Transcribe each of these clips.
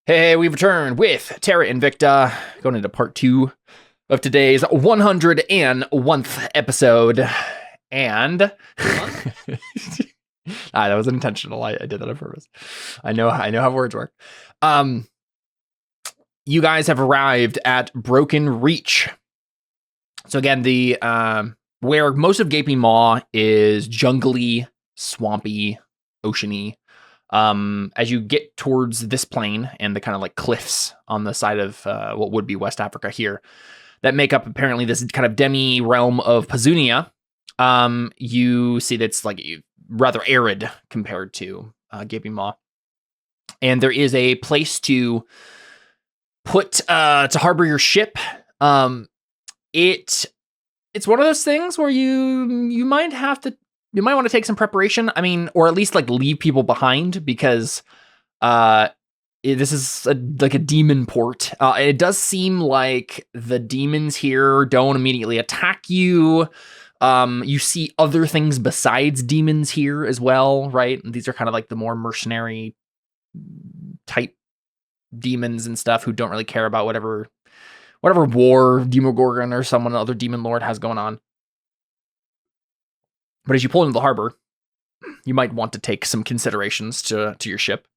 Hey, we've returned with Terra Invicta, going into part 2 of today's 101th episode. And that was intentional. I did that on purpose. I know how words work. You guys have arrived at Broken Reach. So again, the where most of Gaping Maw is jungly, swampy, oceany. As you get towards this plane and the kind of like cliffs on the side of what would be West Africa here that make up apparently this kind of demi realm of Pazunia, you see that's like rather arid compared to Gaping Maw. And there is a place to put to harbor your ship. It's one of those things where you might want to take some preparation. I mean, or at least like leave people behind because this is like a demon port. It does seem like the demons here don't immediately attack you. You see other things besides demons here as well, right? And these are kind of like the more mercenary type demons and stuff who don't really care about whatever war Demogorgon or someone other demon lord has going on. But as you pull into the harbor, you might want to take some considerations to your ship.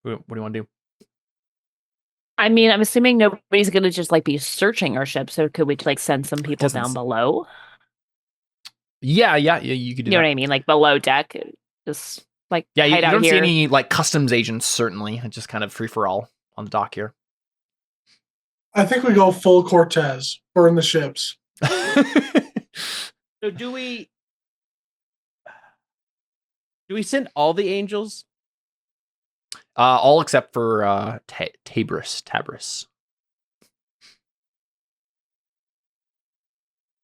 What do you want to do? I mean, I'm assuming nobody's going to just like be searching our ship. So could we like send some people down below? Yeah, you could do that. You know what I mean? Like below deck, just like you don't here. see any like customs agents. Certainly, it's just kind of free for all on the dock here. I think we go full Cortez, burn the ships. So do we send all the angels? All except for Tabris.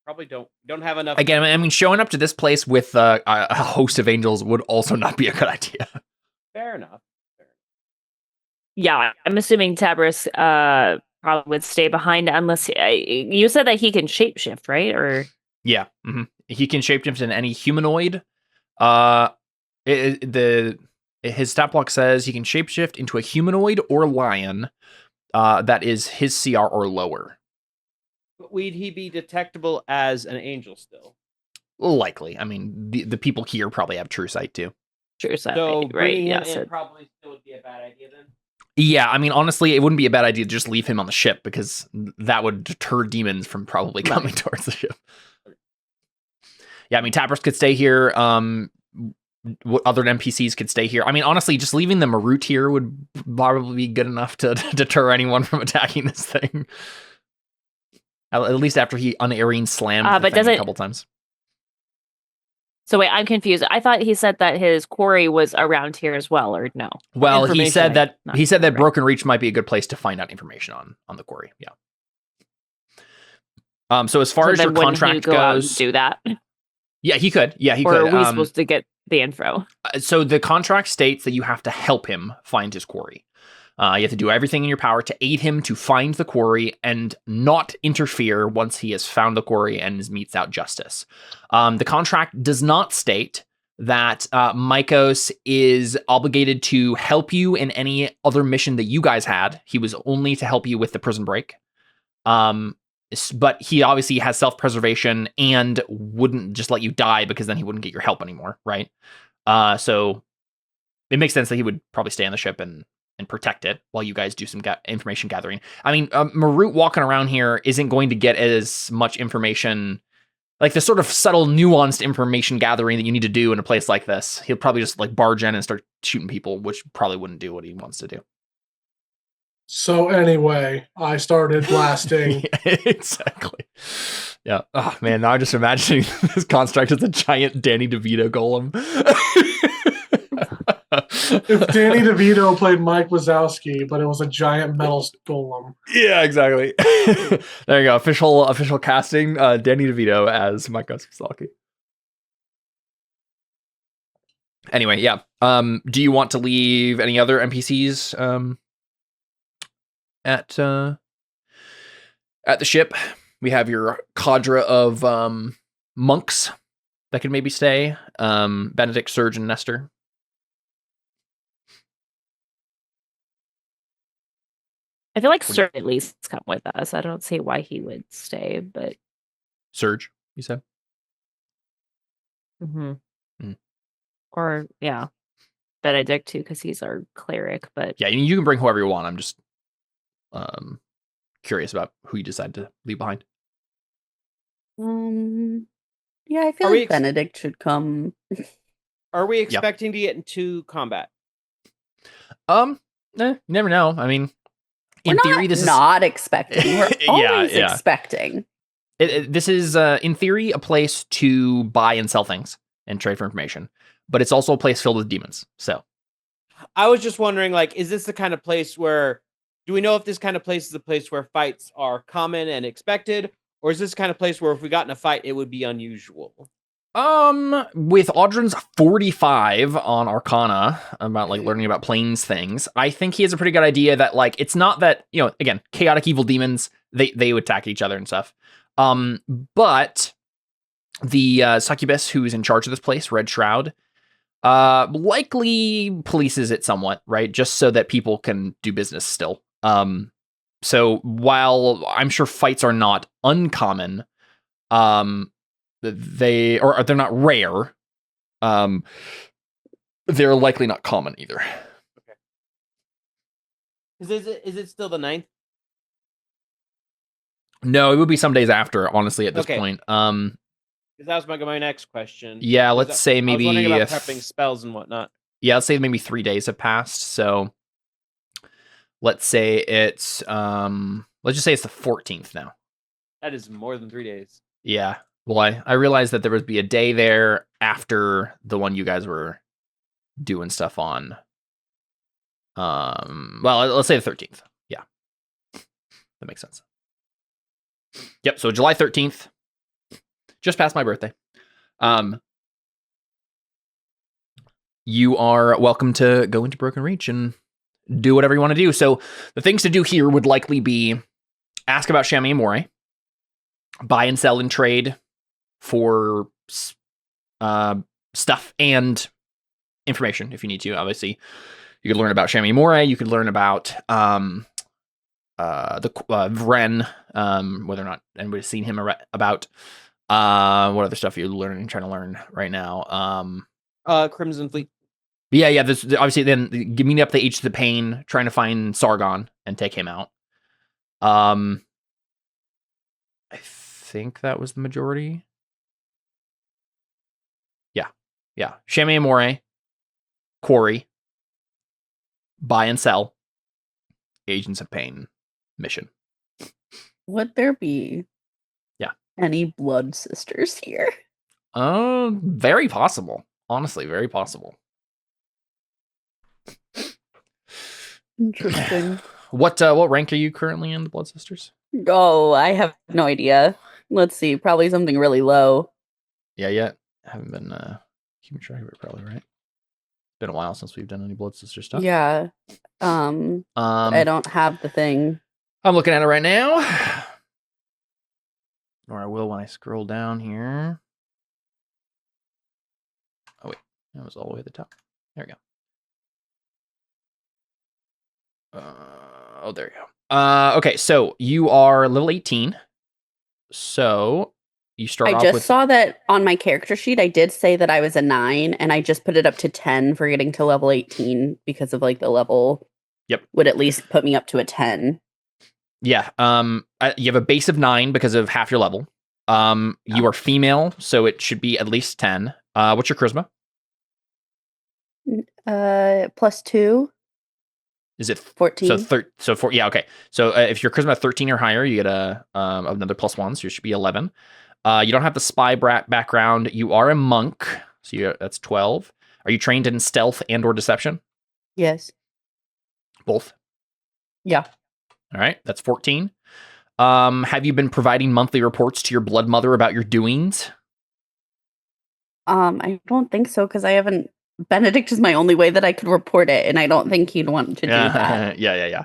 Probably don't have enough. Again, I mean, showing up to this place with a host of angels would also not be a good idea. Fair enough. Yeah, I'm assuming Tabris probably would stay behind unless you said that he can shapeshift, right? Or yeah, he can shapeshift in any humanoid. His stat block says he can shapeshift into a humanoid or lion that is his CR or lower. But would he be detectable as an angel still? Likely. I mean, the people here probably have true sight too. True sight, so right? Yeah, it probably still would be a bad idea then. Yeah, I mean, honestly, it wouldn't be a bad idea to just leave him on the ship because that would deter demons from probably coming towards the ship. Yeah, I mean, Tabris could stay here. Other NPCs could stay here. I mean, honestly, just leaving the Marut here would probably be good enough to deter anyone from attacking this thing. At least after he unerring slammed the thing a couple times. So wait, I'm confused. I thought he said that his quarry was around here as well, or no? Well, he said that Broken Reach might be a good place to find out information on the quarry. Yeah. So as far as your contract goes, do that. Yeah, he could. Yeah, he could. Or are we supposed to get the info? So the contract states that you have to help him find his quarry. You have to do everything in your power to aid him to find the quarry and not interfere once he has found the quarry and meets out justice. The contract does not state that Mycos is obligated to help you in any other mission that you guys had. He was only to help you with the prison break. But he obviously has self-preservation and wouldn't just let you die because then he wouldn't get your help anymore, right? So it makes sense that he would probably stay on the ship and protect it while you guys do some information gathering. I mean, Marut walking around here isn't going to get as much information, like the sort of subtle, nuanced information gathering that you need to do in a place like this. He'll probably just like barge in and start shooting people, which probably wouldn't do what he wants to do. So anyway, I started blasting. Yeah, exactly. Yeah. Oh man, now I'm just imagining this construct as a giant Danny DeVito golem. If Danny DeVito played Mike Wazowski, but it was a giant metal golem. Yeah, exactly. There you go. Official casting. Danny DeVito as Mike Wazowski. Anyway, yeah. Do you want to leave any other NPCs at the ship? We have your cadre of monks that can maybe stay. Benedict, Serge, and Nestor. I feel like What do Sir at least come with us. I don't see why he would stay, but Surge, you said? Mm. Mm. Or yeah, Benedict too, because he's our cleric. But Yeah, you can bring whoever you want. I'm just curious about who you decide to leave behind. Yeah, I feel Are we like Benedict should come. Are we expecting to get into combat? You never know. I mean, in We're theory, this not expecting. We're Yeah, always yeah. expecting. this is in theory a place to buy and sell things and trade for information, but it's also a place filled with demons. So I was just wondering, like, is this the kind of place where, do we know if this kind of place is a place where fights are common and expected, or is this kind of place where if we got in a fight, it would be unusual? With Audrin's 45 on Arcana about like learning about planes things, I think he has a pretty good idea that like it's not that, you know, again, chaotic evil demons, they would attack each other and stuff. But the succubus who's in charge of this place, Red Shroud, likely polices it somewhat, right? Just so that people can do business still. So while I'm sure fights are not uncommon, they're not rare. They're likely not common either. Is it still the 9th? No, it would be some days after, honestly, at this Okay. point. Because that was my next question. Yeah, Was let's that- say I was maybe wondering about if- prepping spells and whatnot. Yeah, let's say maybe 3 days have passed. So let's say it's let's just say it's the 14th now. That is more than 3 days. Yeah. Well, I realized that there would be a day there after the one you guys were doing stuff on. Well, let's say the 13th. Yeah. That makes sense. Yep, so July 13th. Just past my birthday. You are welcome to go into Broken Reach and do whatever you want to do. So the things to do here would likely be ask about Shami Amore, buy and sell and trade for stuff and information if you need to. Obviously, you could learn about Shami Amore. You could learn about the Vren, whether or not anybody's seen him about. What other stuff are you trying to learn right now? Crimson Fleet. Yeah. This obviously then meeting up the H to the Pain, trying to find Sargon and take him out. I think that was the majority. Yeah. Shami Amore, Quarry, buy and sell, Agents of Pain mission. Would there be any blood sisters here? Very possible. Honestly, very possible. Interesting. What rank are you currently in the Blood Sisters? Oh, I have no idea. Let's see. Probably something really low. Yeah. Haven't been keeping track of it probably, right? Been a while since we've done any Blood Sister stuff. Yeah. I don't have the thing. I'm looking at it right now. Or I will when I scroll down here. Oh wait, that was all the way at the top. There we go. There you go. Okay, so you are level 18. So you start I off just with saw that on my character sheet. I did say that I was a 9, and I just put it up to 10 for getting to level 18 because of like the level. Yep. Would at least put me up to a 10. Yeah. You have a base of 9 because of half your level. You are female, so it should be at least 10. What's your charisma? +2. Is it 14. Yeah, okay. So if your charisma 13 or higher, you get another +1, so you should be 11. You don't have the spy background. You are a monk, so that's 12. Are you trained in stealth and or deception? Yes. Both. Yeah. All right, that's 14. Have you been providing monthly reports to your blood mother about your doings? I don't think so because I haven't. Benedict is my only way that I could report it, and I don't think he'd want to do that. Yeah.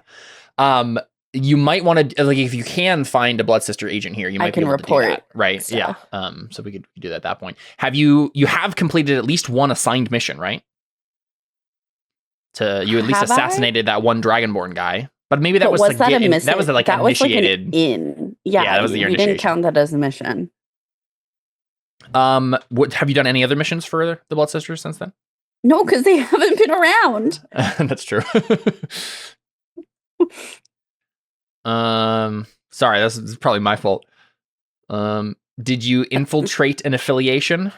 You might want to, like, if you can find a blood sister agent here, you might I can be able report to do that, right? stuff. Yeah. So we could do that at that point. You have completed at least one assigned mission, right? You at least Have I? assassinated that one Dragonborn guy, But maybe that But was was that a mission? that was like that was initiated. like an in. Yeah, that was the we initiation. didn't count that as a mission. What have you done any other missions for the Blood Sisters since then? No, because they haven't been around. That's true. Sorry, this is probably my fault. Did you infiltrate an affiliation?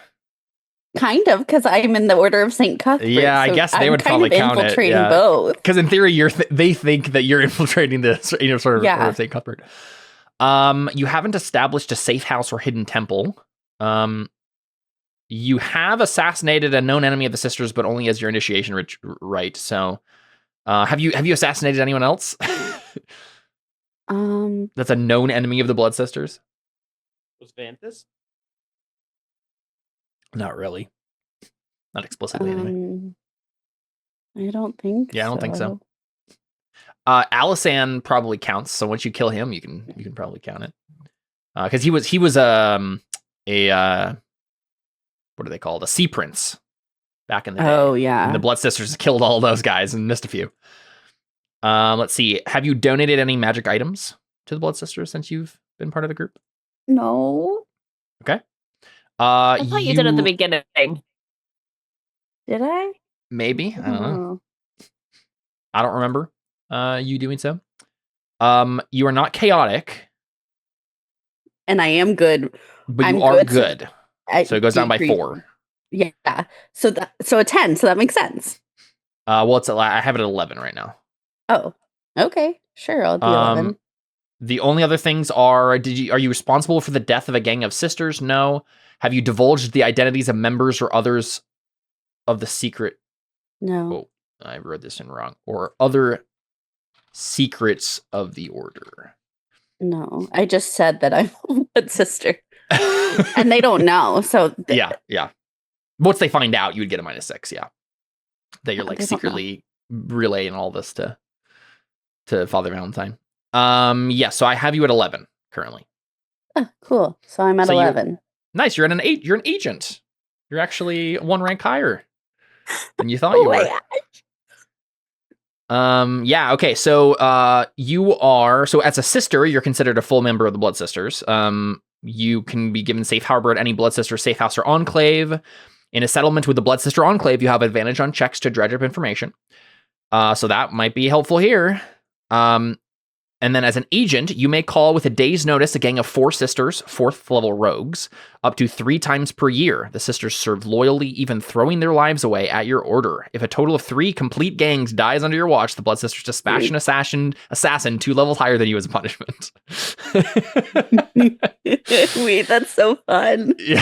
Kind of, because I'm in the Order of St. Cuthbert. Yeah, I so guess they I'm would kind probably of count it. infiltrating Yeah. both. Because in theory, they think that you're infiltrating the sort of Yeah. Order of St. Cuthbert. You haven't established a safe house or hidden temple. You have assassinated a known enemy of the sisters, but only as your initiation rite. So, have you assassinated anyone else? That's a known enemy of the Blood Sisters. Was Vanthus? Not really. Not explicitly, anyway. I don't think. Yeah, I don't think so. Alisan probably counts. So once you kill him, you can probably count it. Because he was a what are they called? A sea prince back in the day. Oh yeah. And the Blood Sisters killed all those guys and missed a few. Let's see. Have you donated any magic items to the Blood Sisters since you've been part of the group? No. Okay. I thought you did at the beginning. Did I? Maybe. I don't know. Oh. I don't remember you doing so. You are not chaotic, And I am good. but I'm you are good, good. So it goes down by 4. Yeah. So a 10. So that makes sense. Well, I have it at 11 right now. Oh. Okay. Sure. I'll do 11. The only other things are: are you responsible for the death of a gang of sisters? No. Have you divulged the identities of members or others of the secret? No. Oh, I wrote this in wrong. Or other secrets of the order. No. I just said that I'm a blood sister. And they don't know. So Yeah. Once they find out, you would get a -6. Yeah, that you're like They don't know. secretly relaying all this to Father Valentine. Yeah. So I have you at 11 currently. Oh, cool. So I'm at So you're- 11. Nice. You're an agent. You're actually 1 rank higher than you thought Oh you my were. God. Yeah. Okay. So you are as a sister, you're considered a full member of the Blood Sisters. You can be given safe harbor at any Blood Sister safe house or enclave. In a settlement with the Blood Sister enclave, you have advantage on checks to dredge up information. So that might be helpful here. And then as an agent, you may call with a day's notice a gang of 4 sisters, 4th level rogues, up to 3 times per year. The sisters serve loyally, even throwing their lives away at your order. If a total of 3 complete gangs dies under your watch, the Blood Sisters dispatch an assassin 2 levels higher than you as a punishment. Wait, that's so fun. Yeah.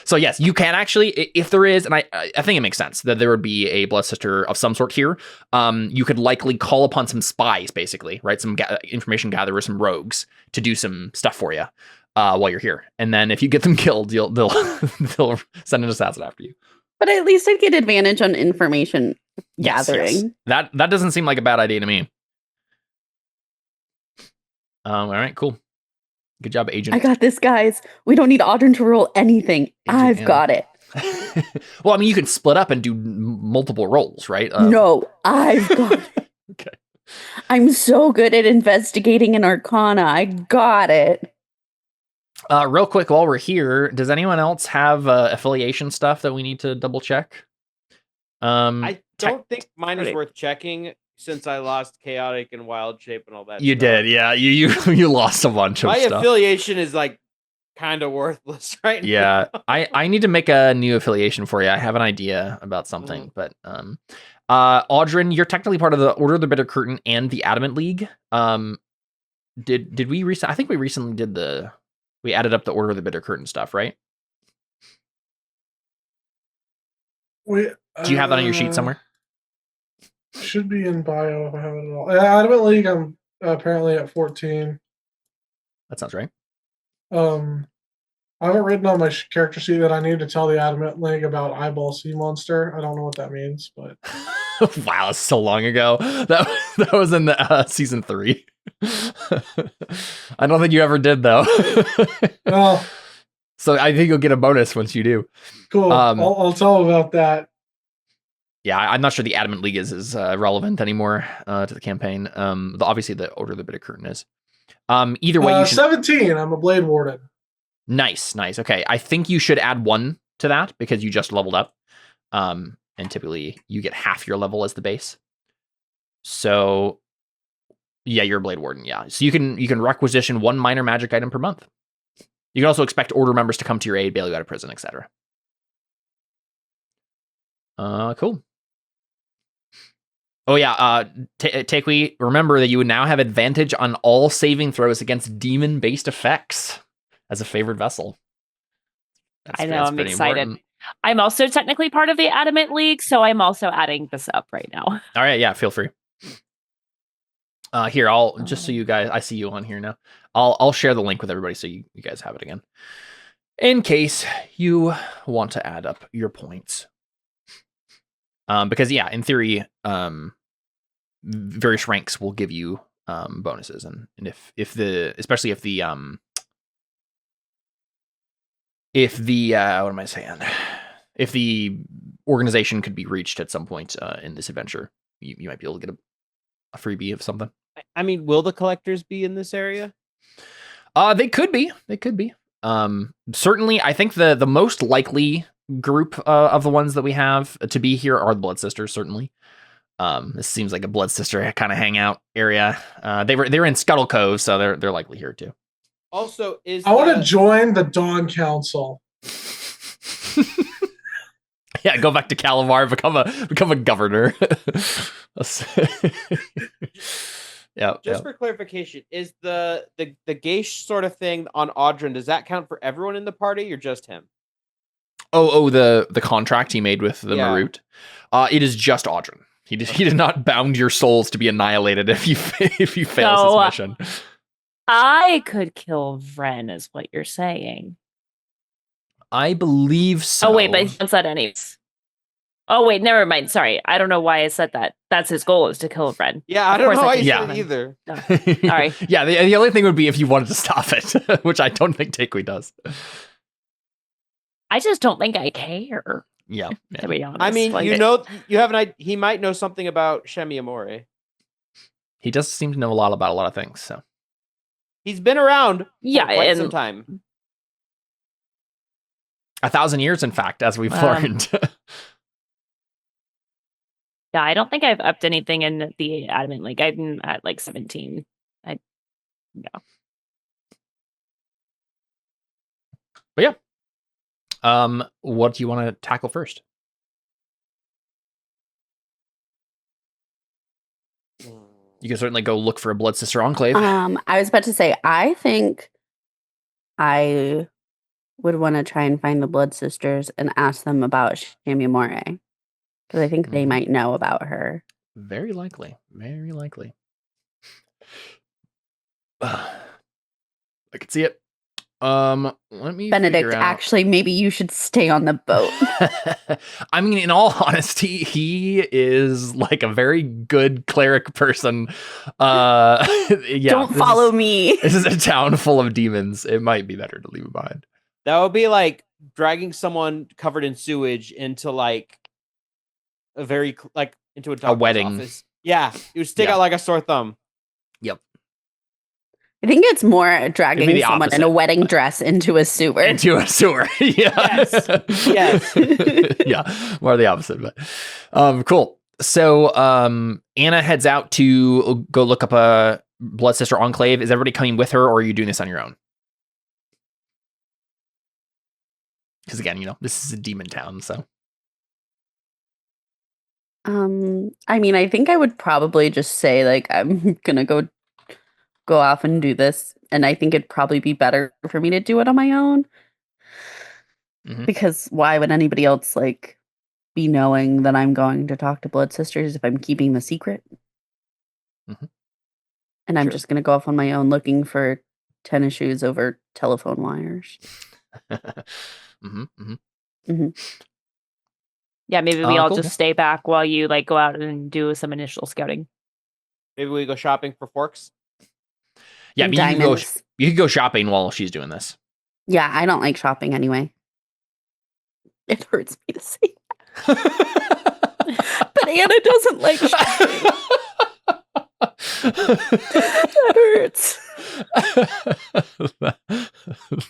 So yes, you can actually, if there is, and I think it makes sense that there would be a Blood Sister of some sort here. You could likely call upon some spies, basically, right? Some information gatherers, some rogues, to do some stuff for you while you're here. And then if you get them killed, they'll send an assassin after you. But at least I get advantage on information gathering. Yes. That doesn't seem like a bad idea to me. All right, cool. Good job, agent. I got this, guys. We don't need Audrey to roll anything. I've Anna. got it. Well, I mean, you could split up and do multiple rolls, right? No, I've got it. Okay. I'm so good at investigating an arcana. I got it. Real quick, while we're here, does anyone else have affiliation stuff that we need to double check? I don't think mine is worth checking since I lost chaotic and wild shape and all that. You stuff. did, yeah. You lost a bunch of My stuff. affiliation is like kind of worthless right now. Yeah, I need to make a new affiliation for you. I have an idea about something, but Audrin, you're technically part of the Order of the Bitter Curtain and the Adamant League. Did we recently? I think we recently did we added up the Order of the Bitter Curtain stuff, right? Do Do you have that on your sheet somewhere? Should be in bio if I have it at all. Adamant League, I'm apparently at 14. That sounds right. I haven't written on my character sheet that I need to tell the Adamant League about Eyeball Sea Monster. I don't know what that means, but Wow, that's so long ago. That was in the season 3. I don't think you ever did though. oh, So I think you'll get a bonus once you do. cool. Um, I'll tell them about that. Yeah, I'm not sure the Adamant League is relevant anymore to the campaign. Obviously, the Order of the Bitter Curtain is. Either way, you should... 17. I'm a Blade Warden. Nice. Okay, I think you should add 1 to that because you just leveled up. And typically, you get half your level as the base. So, yeah, you're a Blade Warden. Yeah, so you can requisition 1 minor magic item per month. You can also expect Order members to come to your aid, bail you out of prison, etc. Cool. Oh yeah, Takewee, remember that you would now have advantage on all saving throws against demon-based effects as a favored vessel. I know, I'm pretty excited. important. I'm also technically part of the Adamant League, so I'm also adding this up right now. All right, yeah, feel free. Here, I'll just so you guys, I see you on here now. I'll share the link with everybody so you guys have it again, in case you want to add up your points. Because yeah, in theory, various ranks will give you bonuses, and if the what am I saying? If the organization could be reached at some point in this adventure, you might be able to get a freebie of something. I mean, will the collectors be in this area? They could be. Certainly, I think the most likely group of the ones that we have to be here are the Blood Sisters. Certainly, this seems like a Blood Sister kind of hangout area. They're in Scuttle Cove, so they're likely here too. Also, I want to join the Dawn Council. Yeah, go back to Calavar, become a governor. Yeah. Just for clarification, is the Geish sort of thing on Audrin, does that count for everyone in the party or just him? Oh, the contract he made with the Marut. It is just Audrin. He did not bound your souls to be annihilated if you fail this mission. I could kill Vren, is what you're saying. I believe so. Oh wait, but he said anyways. Oh wait, never mind. Sorry, I don't know why I said that. That's his goal, is to kill Vren. Yeah, I don't know why you said it either. Sorry. Yeah, the only thing would be if you wanted to stop it, which I don't think Takewee does. I just don't think I care. Yeah. To be honest. I mean, he might know something about Shemi Amore. He does seem to know a lot about a lot of things, so. He's been around for quite some and time. 1,000 years, in fact, as we've learned. Yeah, I don't think I've upped anything in the Adamant League. I'm at like 17. But yeah. What do you want to tackle first? You can certainly go look for a Blood Sister Enclave. I was about to say, I think I would want to try and find the Blood Sisters and ask them about Shami Amore, because I think they might know about her. Very likely. Very likely. I can see it. Let me Benedict, actually, maybe you should stay on the boat. I mean, in all honesty, he is like a very good cleric person. Yeah, don't follow me. This is a town full of demons. It might be better to leave him behind. That would be like dragging someone covered in sewage into like a very into a wedding. Office. Yeah, it would stick out like a sore thumb. Yep. I think it's more dragging someone in a wedding dress into a sewer. Into a sewer. Yeah. Yes. Yeah. More the opposite, but cool. So Anna heads out to go look up a Blood Sister Enclave. Is everybody coming with her, or are you doing this on your own? Because again, this is a demon town, so. I mean, I think I would probably just say like I'm gonna go off and do this, and I think it'd probably be better for me to do it on my own. Because why would anybody else like be knowing that I'm going to talk to Blood Sisters if I'm keeping the secret? And I'm just gonna go off on my own looking for tennis shoes over telephone wires. Yeah, maybe we all cool. just stay back while you like go out and do some initial scouting. Maybe we go shopping for forks. Yeah, you can go shopping while she's doing this. Yeah, I don't like shopping anyway. It hurts me to say. But Anna doesn't like shopping. That hurts.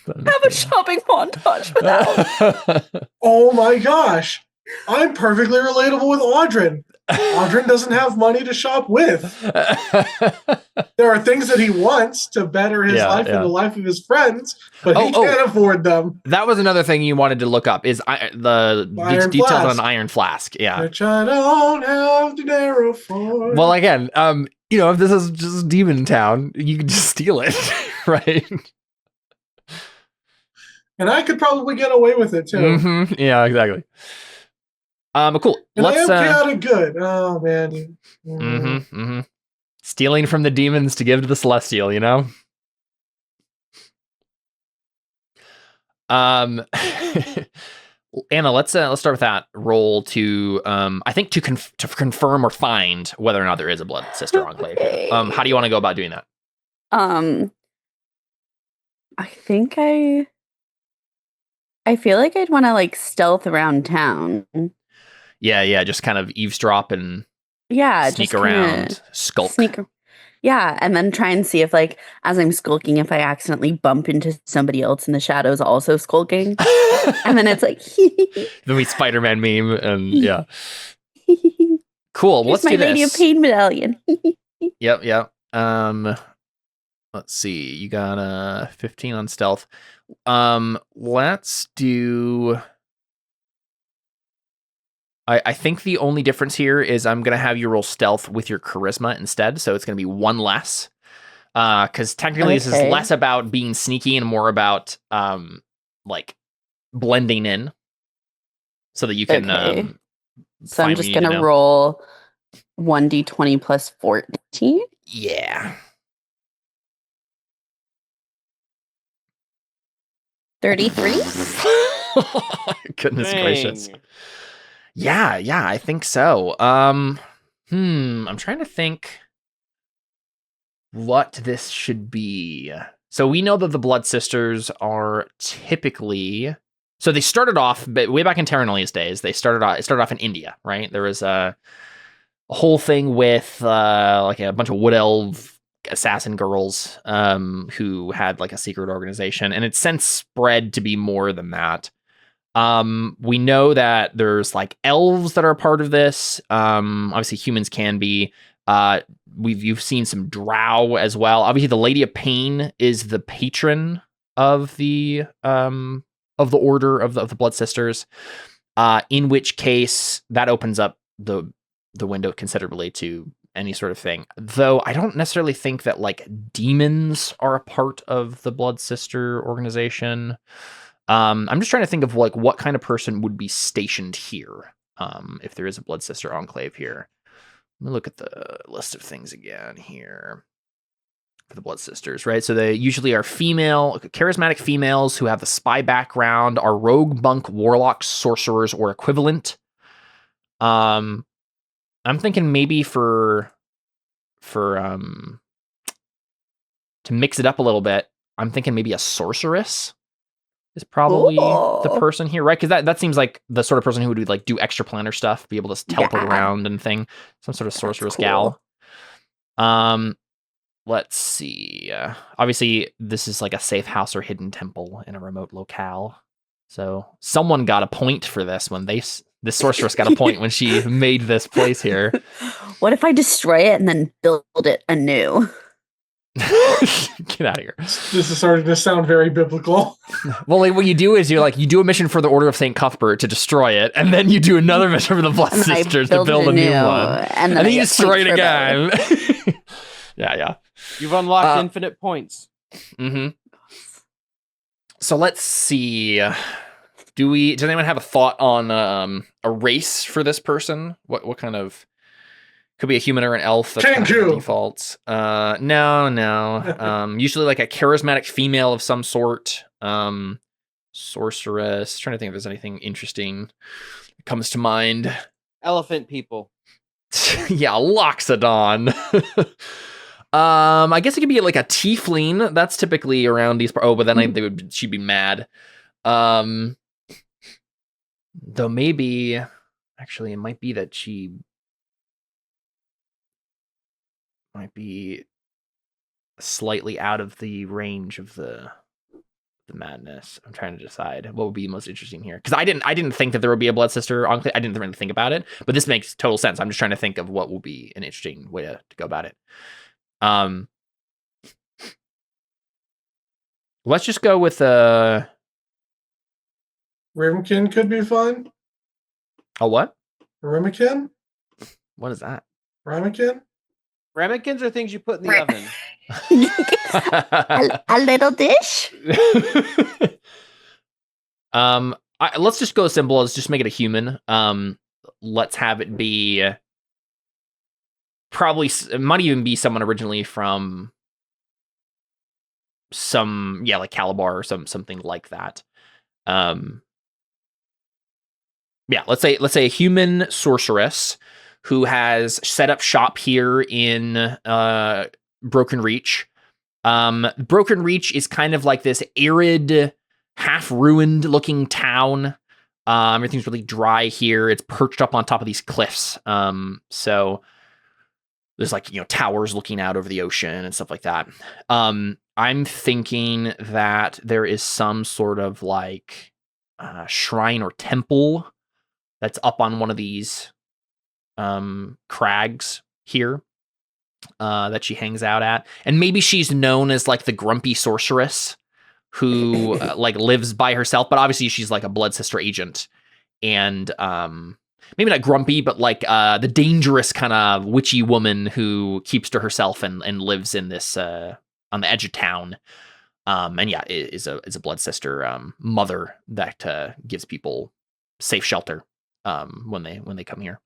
Have a shopping montage without. Oh my gosh. I'm perfectly relatable with Audrin. Audrin doesn't have money to shop with. There are things that he wants to better his life and the life of his friends, but he can't afford them. That was another thing you wanted to look up is the Iron details Flask. on Iron Flask. Yeah. Which I don't have dinero for. Well, again, if this is just Demon Town, you can just steal it, right? And I could probably get away with it too. Mm-hmm. Yeah, exactly. Cool. And I Let's am chaotic good. Oh man. Stealing from the demons to give to the celestial, you know? Anna, let's start with that roll to I think to confirm or find whether or not there is a blood sister enclave. Okay. How do you want to go about doing that? I think I feel like I'd want to like stealth around town. Yeah, just kind of eavesdrop and just sneak kinda around, skulk. Yeah, and then try and see if, like, as I'm skulking, if I accidentally bump into somebody else in the shadows also skulking. And then it's like, Then we Spider-Man meme, and yeah. Cool, let's do my this. Lady of Pain medallion. Yep. Let's see. You got 15 on stealth. Let's do... I think the only difference here is I'm going to have you roll stealth with your charisma instead, so it's going to be one less. Because technically this is less about being sneaky and more about like blending in, so that you can. So I'm just going to roll 1d20 plus 14. Yeah. 33. Goodness gracious. Yeah, I think so. I'm trying to think what this should be. So we know that the Blood Sisters are typically... So they started off, but way back in Terra Nullius days, it started off in India, right? There was a whole thing with like a bunch of wood elf assassin girls who had like a secret organization, and it's since spread to be more than that. We know that there's like elves that are a part of this. Obviously humans can be. You've seen some drow as well. Obviously the Lady of Pain is the patron of the order of the Blood Sisters. In which case that opens up the window considerably to any sort of thing. Though I don't necessarily think that like demons are a part of the Blood Sister organization. I'm just trying to think of like what kind of person would be stationed here if there is a Blood Sister enclave here. Let me look at the list of things again here for the Blood Sisters, right? So they usually are charismatic females who have the spy background, are rogue, monk, warlock, sorcerers, or equivalent. I'm thinking maybe for to mix it up a little bit, I'm thinking maybe a sorceress is probably the person here, right? Because that seems like the sort of person who would like do extra planner stuff, be able to teleport around and thing. Some sort of sorceress gal. Let's see. Obviously, this is like a safe house or hidden temple in a remote locale. So someone got a point for this when this sorceress got a point when she made this place here. What if I destroy it and then build it anew? Get out of here. This is starting to sound very biblical. Well, like, what you do is you do a mission for the Order of St. Cuthbert to destroy it, and then you do another mission for the Blood Sisters to build a new one. And then you destroy it again. Yeah. You've unlocked infinite points. Mm-hmm. So let's see. Does anyone have a thought on a race for this person? What kind of... Could be a human or an elf. That's kind of the default. No. Usually like a charismatic female of some sort. Sorceress. Trying to think if there's anything interesting that comes to mind. Elephant people. Yeah, Loxodon. I guess it could be like a tiefling. That's typically around these. But then she'd be mad. Though maybe Actually, it might be that she might be slightly out of the range of the madness. I'm trying to decide what would be most interesting here, because I didn't think that there would be a blood sister enclave. I didn't really think about it, but this makes total sense. I'm just trying to think of what will be an interesting way to go about it. Let's just go with Ravenkin could be fun. a what? Ramekin? What is that? Ramekin? Ramekins are things you put in the oven. a little dish. Let's just go simple. Let's just make it a human. Let's have it be it might even be someone originally from like Calabar or something like that. Let's say a human sorceress who has set up shop here in Broken Reach. Broken Reach is kind of like this arid, half-ruined looking town. Everything's really dry here. It's perched up on top of these cliffs. So there's like, towers looking out over the ocean and stuff like that. I'm thinking that there is some sort of like shrine or temple that's up on one of these crags here that she hangs out at. And maybe she's known as like the grumpy sorceress who like lives by herself, but obviously she's like a blood sister agent. And maybe not grumpy, but like the dangerous kind of witchy woman who keeps to herself and lives in this on the edge of town. And yeah, is a blood sister mother that gives people safe shelter when they come here.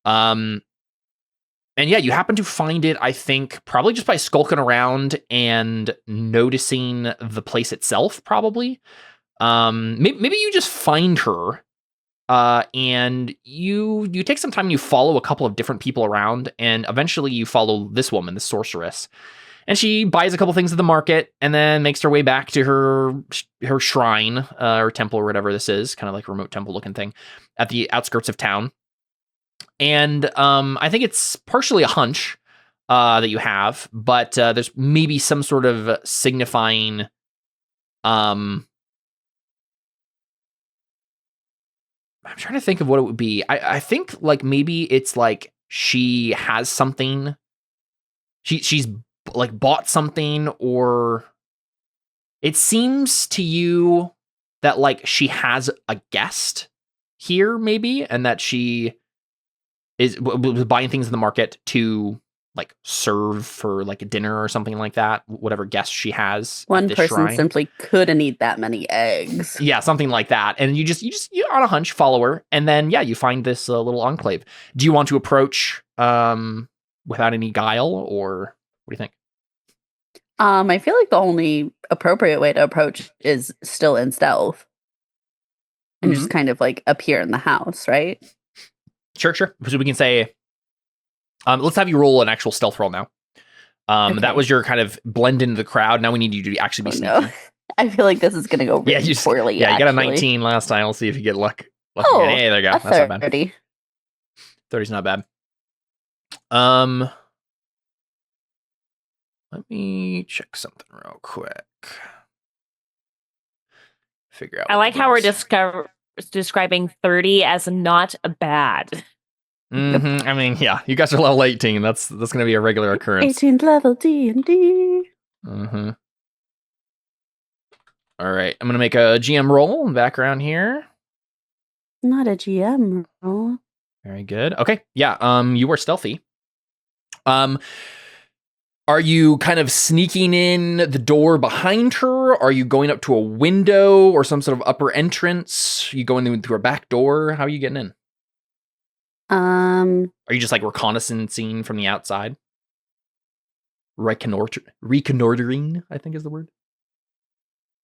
And yeah, you happen to find it, I think, probably just by skulking around and noticing the place itself, probably. Maybe you just find her, and you take some time and you follow a couple of different people around, and eventually you follow this woman, the sorceress. And she buys a couple things at the market and then makes her way back to her shrine, or temple, or whatever this is, kind of like a remote temple looking thing, at the outskirts of town. And I think it's partially a hunch that you have, but there's maybe some sort of signifying. I'm trying to think of what it would be. I think like maybe it's like she has something. She's like bought something, or it seems to you that like she has a guest here, maybe, and that she is buying things in the market to like serve for like a dinner or something like that, whatever guest she has. One person simply couldn't eat that many eggs. Yeah, something like that. And you on a hunch follow her, and then yeah, you find this little enclave. Do you want to approach without any guile, or what do you think? I feel like the only appropriate way to approach is still in stealth. And just kind of like appear in the house, right? Sure. So we can say, let's have you roll an actual stealth roll now. Okay. That was your kind of blend into the crowd. Now we need you to actually be sneaky. No. I feel like this is going to go really poorly. Yeah, you got a 19 last time. We'll see if you get luck. Oh, hey, there you go. That's 30. Not bad. 30's not bad. Let me check something real quick. Figure out. I like how we're describing 30 as not bad. I mean, yeah, you guys are level 18. That's going to be a regular occurrence. 18th level D&D. All right, I'm going to make a GM roll in the background here. Not a GM roll. Very good. Okay, yeah, you are stealthy. Are you kind of sneaking in the door behind her? Are you going up to a window or some sort of upper entrance? Are you going through a back door? How are you getting in? Are you just like reconnaissancing from the outside? Reconnoitering, I think is the word.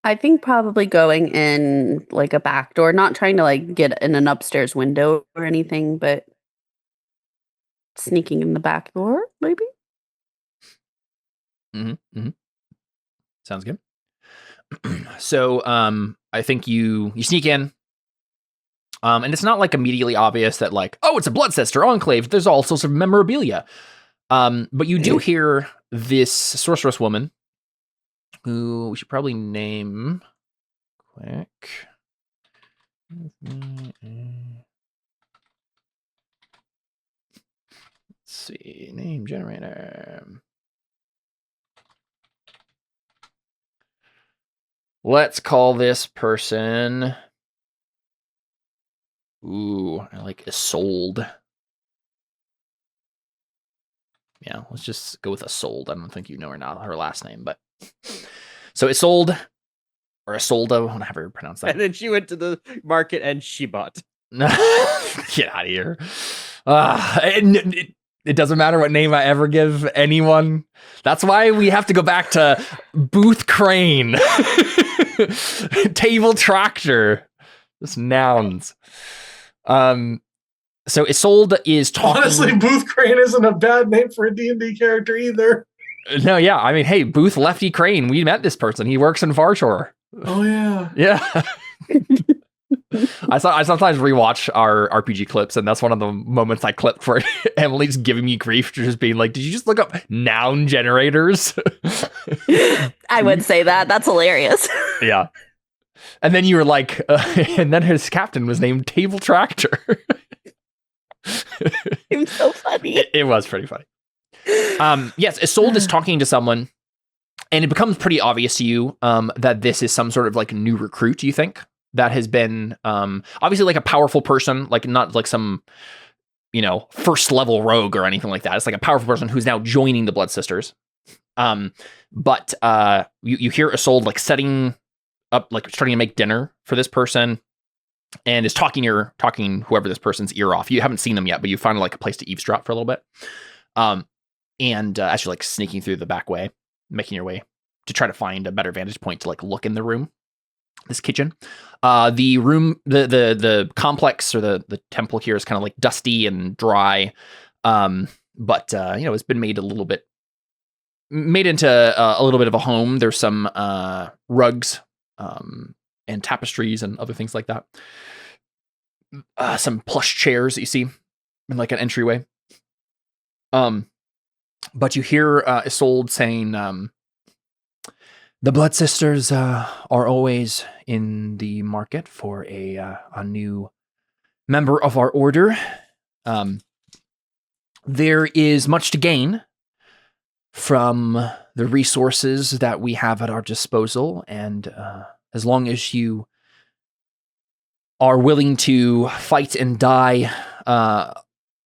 I think probably going in like a back door, not trying to like get in an upstairs window or anything, but sneaking in the back door, maybe. Sounds good. So, I think you sneak in. And it's not like immediately obvious that like, oh, it's a blood sister enclave. There's all sorts of memorabilia. But you do hear this sorceress woman, who we should probably name quick. Let's see, name generator. Let's call this person. Ooh, I like Isolde. Yeah, let's just go with Isolde. I don't think you know her last name, but so Isolde or Isolde, however you pronounce that. And then she went to the market and she bought. Get out of here. It doesn't matter what name I ever give anyone. That's why we have to go back to Booth Crane, Table Tractor, just nouns. So Isolde is talking. Honestly, Booth Crane isn't a bad name for a D&D character either. No, yeah. I mean, hey, Booth Lefty Crane. We met this person. He works in Farshore. Oh, yeah. Yeah. I sometimes rewatch our RPG clips, and that's one of the moments I clipped for Emily's giving me grief, just being like, did you just look up noun generators? I would say that. That's hilarious. Yeah. And then you were like, and then his captain was named Table Tractor. It was so funny. It was pretty funny. Yes, Isolde is talking to someone, and it becomes pretty obvious to you that this is some sort of like new recruit, you think, that has been obviously like a powerful person, like not like some, first level rogue or anything like that. It's like a powerful person who's now joining the Blood Sisters. But you hear Isolde like setting up, like starting to make dinner for this person, and is talking whoever this person's ear off. You haven't seen them yet, but you find like a place to eavesdrop for a little bit. And as you're like sneaking through the back way, making your way to try to find a better vantage point to like look in the room, this kitchen, the room, the complex or the temple here is kind of like dusty and dry. But it's been made into a little bit of a home. There's some rugs, and tapestries and other things like that. Some plush chairs that you see in like an entryway. But you hear Isolde saying, the Blood Sisters are always in the market for a new member of our order. There is much to gain from the resources that we have at our disposal, and as long as you are willing to fight and die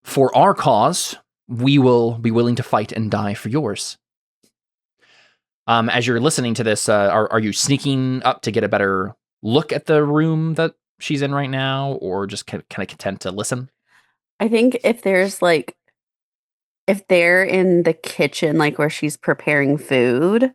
for our cause, we will be willing to fight and die for yours. As you're listening to this, are you sneaking up to get a better look at the room that she's in right now, or just kind of content to listen? I think if they're in the kitchen, like where she's preparing food,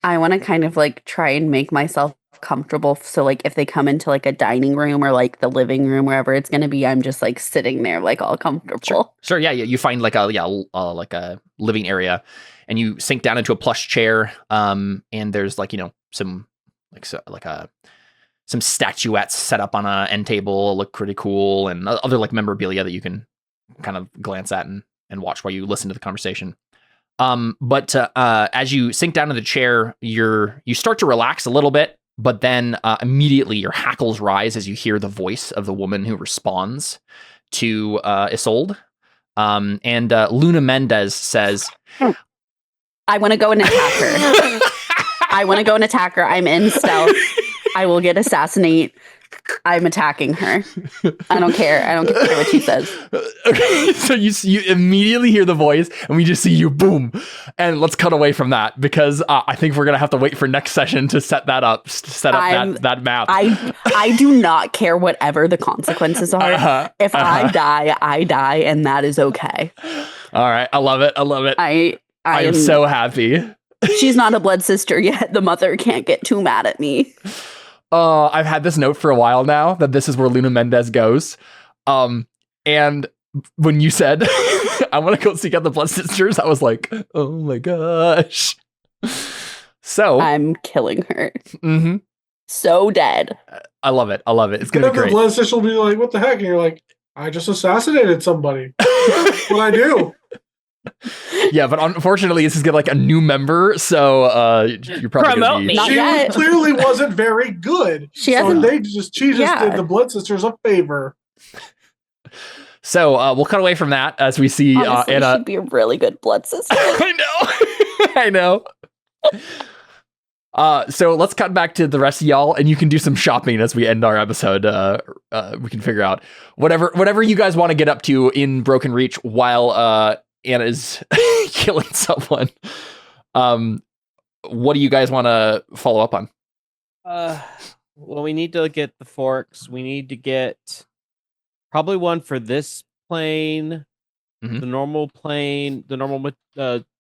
I want to kind of like try and make myself comfortable. So like if they come into like a dining room or like the living room, wherever it's going to be, I'm just like sitting there like all comfortable. Sure. Yeah. You find like a living area, and you sink down into a plush chair. And there's like, some some statuettes set up on a end table, look pretty cool, and other like memorabilia that you can kind of glance at and watch while you listen to the conversation. But as you sink down in the chair, you start to relax a little bit, but then immediately your hackles rise as you hear the voice of the woman who responds to Isolde. And Luna Mendez says, I want to go and attack her. I'm in stealth. I will get assassinate. I'm attacking her. I don't care. I don't care what she says. Okay, so you immediately hear the voice, and we just see you, boom. And let's cut away from that, because I think we're gonna have to wait for next session to set that up. That map. I do not care whatever the consequences are. If I die, and that is okay. All right, I love it. I am so happy. She's not a blood sister yet. The mother can't get too mad at me. I've had this note for a while now that this is where Luna Mendez goes. And when you said, I want to go seek out the Blood Sisters, I was like, oh my gosh. So I'm killing her. Mm-hmm. So dead. I love it. It's gonna be The great. blood sister will be like, "What the heck?" And you're like, "I just assassinated somebody. That's what I do." Yeah, but unfortunately, this is gonna like a new member, so you're probably Promote gonna be. me. Not She yet. clearly wasn't very good. She so hasn't. she just Yeah. did the blood sisters a favor. So we'll cut away from that as we see Honestly, Anna. she'd be a really good blood sister. I know. So let's cut back to the rest of y'all, and you can do some shopping as we end our episode. We can figure out whatever you guys want to get up to in Broken Reach while Anna is killing someone. What do you guys want to follow up on? Well, we need to get the forks. We need to get probably one for this plane, Mhm. the normal plane, the normal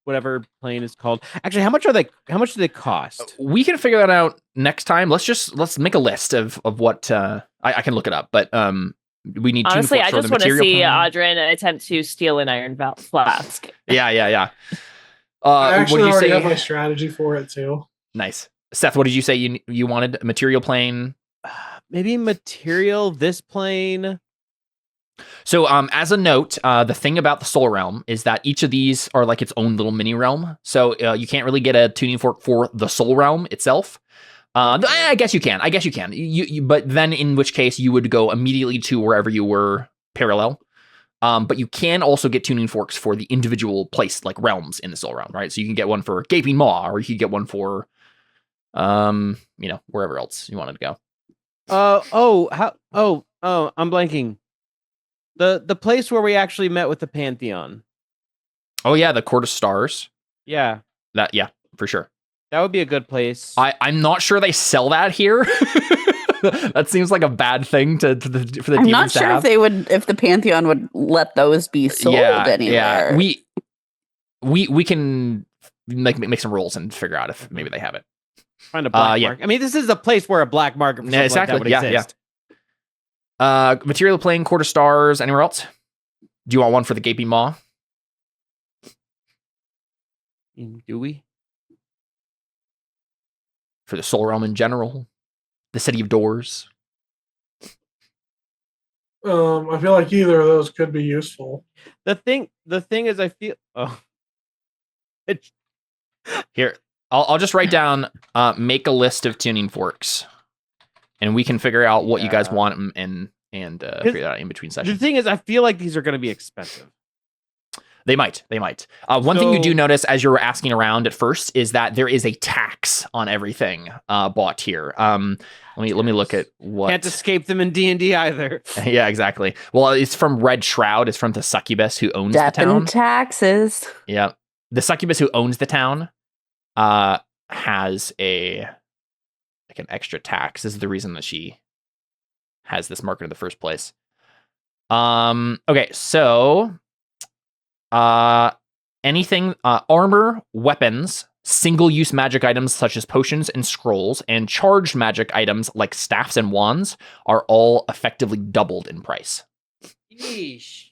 whatever plane is called. Actually, how much are they? How much do they cost? We can figure that out next time. Let's make a list of what I can look it up, but we need Honestly, I just want to see plan. Audrin attempt to steal an iron flask. Yeah. I What actually did you already say? have my strategy for it too. Nice. Seth, what did you say you wanted? A material plane? Maybe material. This plane. So as a note, the thing about the Soul Realm is that each of these are like its own little mini realm. So you can't really get a tuning fork for the Soul Realm itself. I guess you can. But then in which case you would go immediately to wherever you were parallel. But you can also get tuning forks for the individual place, like realms in the Soul Realm, right? So you can get one for Gaping Maw, or you can get one for, wherever else you wanted to go. I'm blanking. The place where we actually met with the Pantheon. Oh yeah, the Court of Stars. Yeah, For sure. that would be a good place. I'm not sure they sell that here. That seems like a bad thing for the I'm demons not to sure have. if the Pantheon would let those be sold anywhere. Yeah. We can make some rolls and figure out if maybe they have it. Find a black market. I mean, this is a place where a black market for something like that would exist. Material plane, Court of Stars, anywhere else? Do you want one for the Gaping Maw? Do we? For the Soul Realm in general? The City of Doors? I feel like either of those could be useful. The thing is, I feel. Here, I'll just write down. Make a list of tuning forks, and we can figure out what you guys want and figure that out in between sessions. The thing is, I feel like these are going to be expensive. They might. One thing you do notice as you're asking around at first is that there is a tax on everything bought here. Let me look at what. Can't escape them in D&D either. Yeah, exactly. Well, it's from Red Shroud. It's from the succubus who owns the town. Taxes. Yeah, the succubus who owns the town has an extra tax. This is the reason that she has this marker in the first place. Okay, so. Anything, armor, weapons, single-use magic items such as potions and scrolls, and charged magic items like staffs and wands are all effectively doubled in price. Yeesh.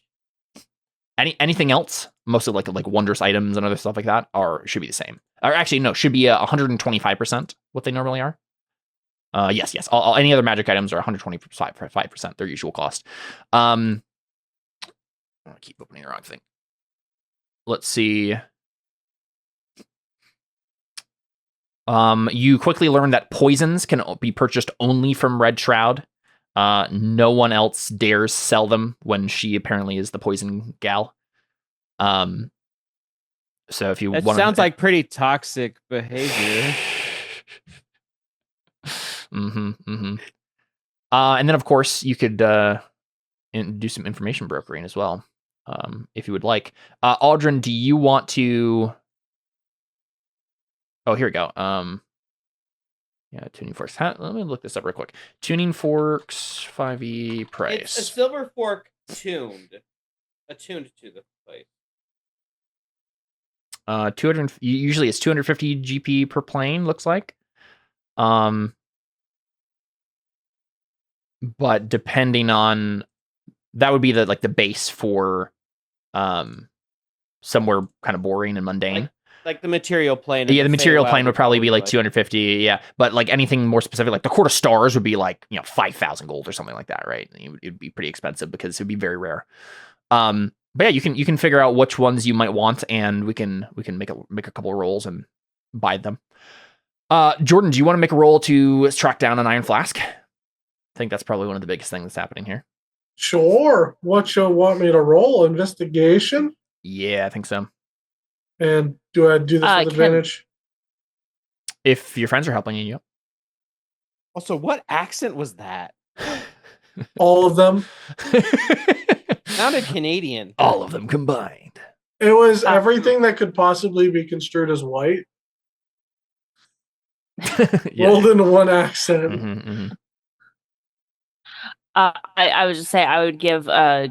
Anything else, mostly like wondrous items and other stuff like that, should be the same. Or actually, no, should be 125% what they normally are. Yes. All any other magic items are 125% their usual cost. I keep opening the wrong thing. Let's see. You quickly learn that poisons can be purchased only from Red Shroud. No one else dares sell them when she apparently is the poison gal. So if you want, sounds like pretty toxic behavior. And then of course you could do some information brokering as well. If you would like. Audrin, do you want to... Oh, here we go. Tuning forks. Let me look this up real quick. Tuning forks, 5e price. It's a silver fork attuned to the place. 200. Usually it's 250 GP per plane, looks like. But depending on... That would be the base for... somewhere kind of boring and mundane. Like the material plane. Yeah, the material plane would probably be like 250. Yeah, but like anything more specific, like the Court of Stars would be like 5,000 gold or something like that, right? It'd be pretty expensive because it'd be very rare. But yeah, you can figure out which ones you might want, and we can make a couple of rolls and buy them. Jordan, do you want to make a roll to track down an iron flask? I think that's probably one of the biggest things that's happening here. Sure. What you want me to roll? Investigation? Yeah, I think so. And do I do this with advantage? If your friends are helping you, yep. Also, what accent was that? All of them. Sounded Canadian. All of them combined. It was everything that could possibly be construed as white. Rolled into one accent. Mm-hmm, mm-hmm. I would just say I would give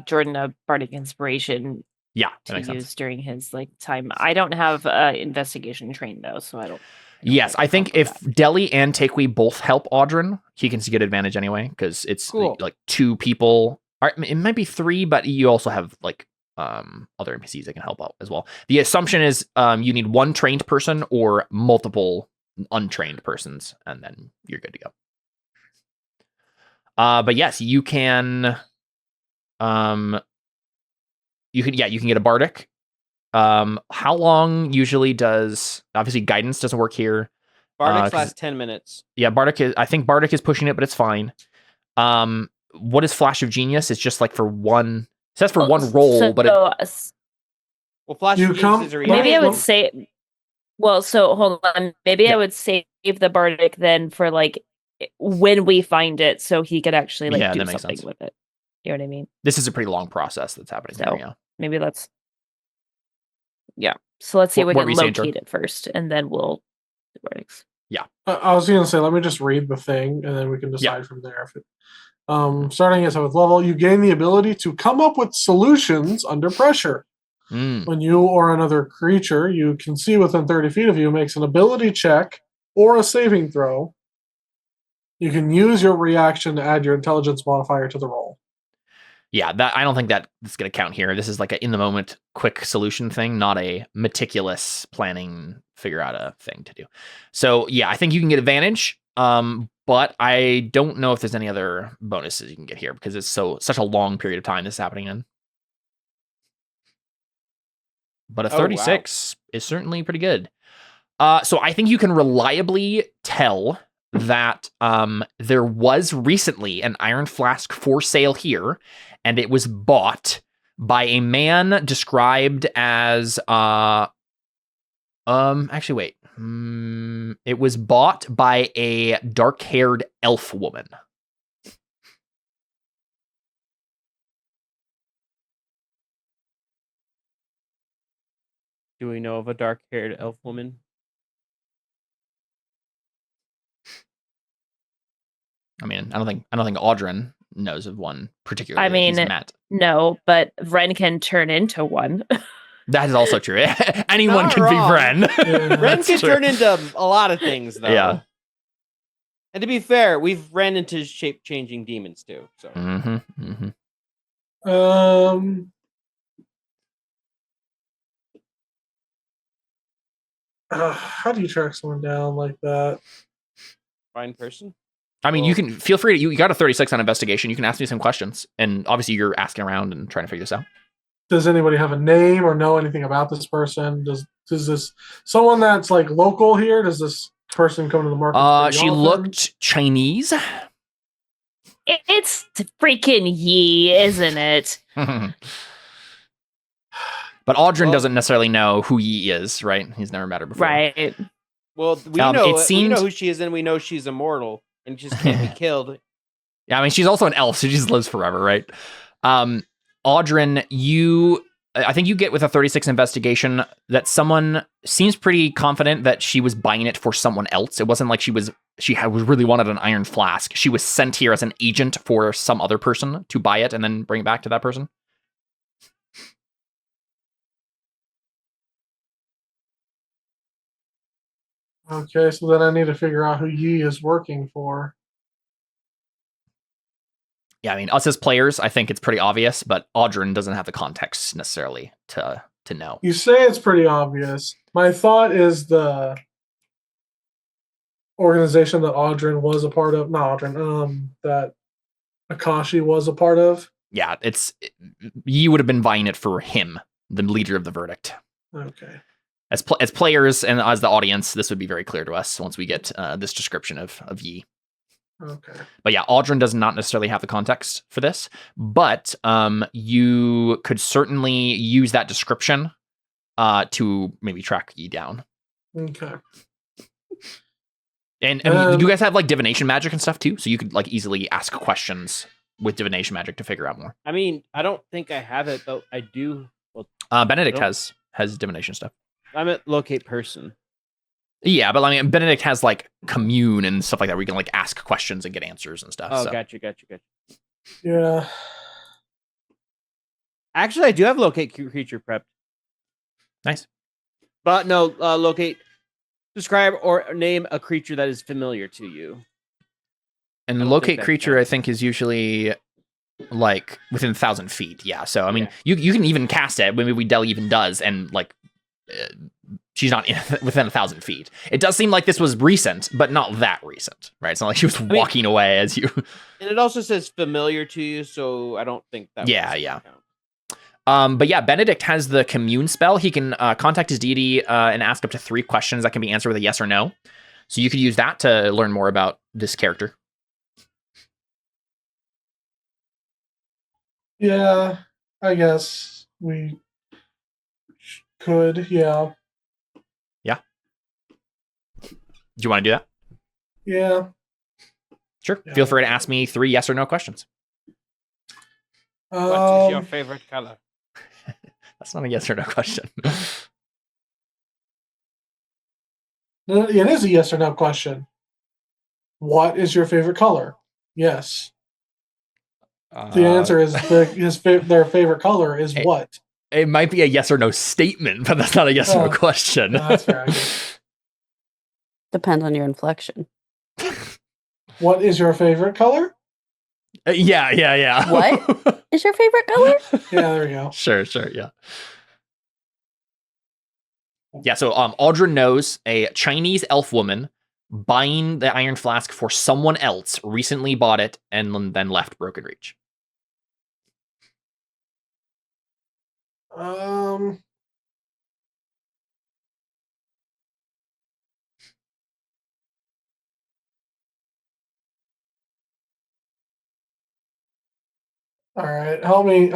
Jordan a bardic inspiration. Yeah, to use during his time. I don't have investigation trained though, so I don't. Yes, I think if Deli and Takewee both help Audrin, he can get advantage anyway because it's like 2 people. It might be 3, but you also have other NPCs that can help out as well. The assumption is you need 1 trained person or multiple untrained persons, and then you're good to go. But yes, you can. You can get a bardic. How long usually does obviously guidance doesn't work here. Bardic lasts 10 minutes. Yeah, I think Bardic is pushing it, but it's fine. What is Flash of Genius? It's just like for one. It says for one roll, but Flash of Genius is a maybe I would say. Well, so hold on. Maybe I would save the Bardic then for when we find it, so he could actually do something with it. You know what I mean? This is a pretty long process that's happening. So here, maybe let's. Yeah. So let's see if we can locate it first, and then we'll do Bardic's. Yeah. I was going to say, let me just read the thing, and then we can decide from there. If it, starting at 7th level, you gain the ability to come up with solutions under pressure. When you or another creature you can see within 30 feet of you makes an ability check or a saving throw, you can use your reaction to add your intelligence modifier to the roll. Yeah, I don't think that's going to count here. This is like an in-the-moment quick solution thing, not a meticulous planning, figure out a thing to do. So, yeah, I think you can get advantage, but I don't know if there's any other bonuses you can get here because it's such a long period of time this is happening in. But a 36 is certainly pretty good. So I think you can reliably tell that there was recently an iron flask for sale here, and it was bought by a man described as actually wait. It was bought by a dark-haired elf woman. Do we know of a dark-haired elf woman? I mean, I don't think Audrin knows of one particularly. I mean, no, but Ren can turn into one. That is also true. Anyone can be Ren. Ren can turn into a lot of things, though. Yeah. And to be fair, we've ran into shape-changing demons too. So. How do you track someone down like that? Find person. I mean, you can feel free to. You got a 36 on investigation. You can ask me some questions, and obviously you're asking around and trying to figure this out. Does anybody have a name or know anything about this person? Does this someone that's local here? Does this person come to the market? She looked Chinese. It's freaking Yi, isn't it? But Audrin doesn't necessarily know who Yi is, right? He's never met her before. Right. Well, we know who she is, and we know she's immortal and just can't be killed. Yeah, I mean, she's also an elf, so she just lives forever, right? Audrin, I think you get with a 36 investigation that someone seems pretty confident that she was buying it for someone else. It wasn't like she really wanted an iron flask. She was sent here as an agent for some other person to buy it and then bring it back to that person. Okay, so then I need to figure out who Yi is working for. Yeah, I mean, us as players, I think it's pretty obvious, but Audrin doesn't have the context necessarily to know. You say it's pretty obvious. My thought is the organization that Audrin was a part of, not Audrin, that Akashi was a part of. Yeah, you would have been buying it for him, the leader of the verdict. Okay. As players and as the audience, this would be very clear to us once we get this description of Yi. Okay. But yeah, Audrin does not necessarily have the context for this, but you could certainly use that description to maybe track Yi down. Okay. And you guys have like divination magic and stuff too, so you could like easily ask questions with divination magic to figure out more. I mean, I don't think I have it, but I do. Well, Benedict has divination stuff. I'm at locate person. Yeah, but I mean, Benedict has like commune and stuff like that where you can like ask questions and get answers and stuff. Oh, so. Gotcha. Yeah. Actually, I do have locate creature prepped. Nice. But no, locate, describe or name a creature that is familiar to you. And locate creature, I think, is usually like within 1,000 feet. Yeah. So, I mean, you can even cast it. Maybe Dell even does. And like, she's not within 1,000 feet. It does seem like this was recent, but not that recent, right? It's not like she was walking away as you. And it also says familiar to you. So I don't think that. Yeah. But yeah, Benedict has the commune spell. He can contact his deity and ask up to 3 questions that can be answered with a yes or no. So you could use that to learn more about this character. Yeah, I guess we could, yeah. Yeah. Do you want to do that? Yeah. Sure. Yeah. Feel free to ask me 3 yes or no questions. What is your favorite color? That's not a yes or no question. It is a yes or no question. What is your favorite color? Yes. The answer is their favorite color is what? It might be a yes or no statement, but that's not a yes or no question. No, that's fair. I guess. Depends on your inflection. What is your favorite color? Yeah. What is your favorite color? Yeah, there you go. Sure, yeah. Yeah, so Audrin knows a Chinese elf woman buying the iron flask for someone else, recently bought it, and then left Broken Reach. All right, help me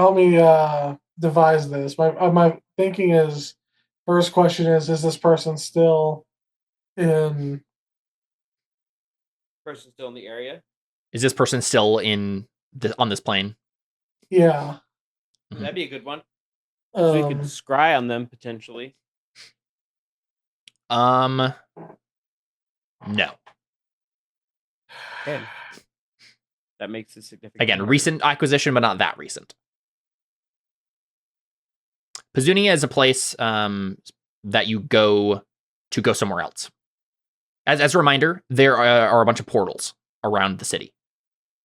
devise this. My thinking is, first question is this person still in? Person still in the area? Is this person still on this plane? Yeah. Mm-hmm. That'd be a good one. So you could scry on them potentially. No. Okay. That makes it significant. Again, recent acquisition, but not that recent. Pazunia is a place that you go somewhere else. As a reminder, there are a bunch of portals around the city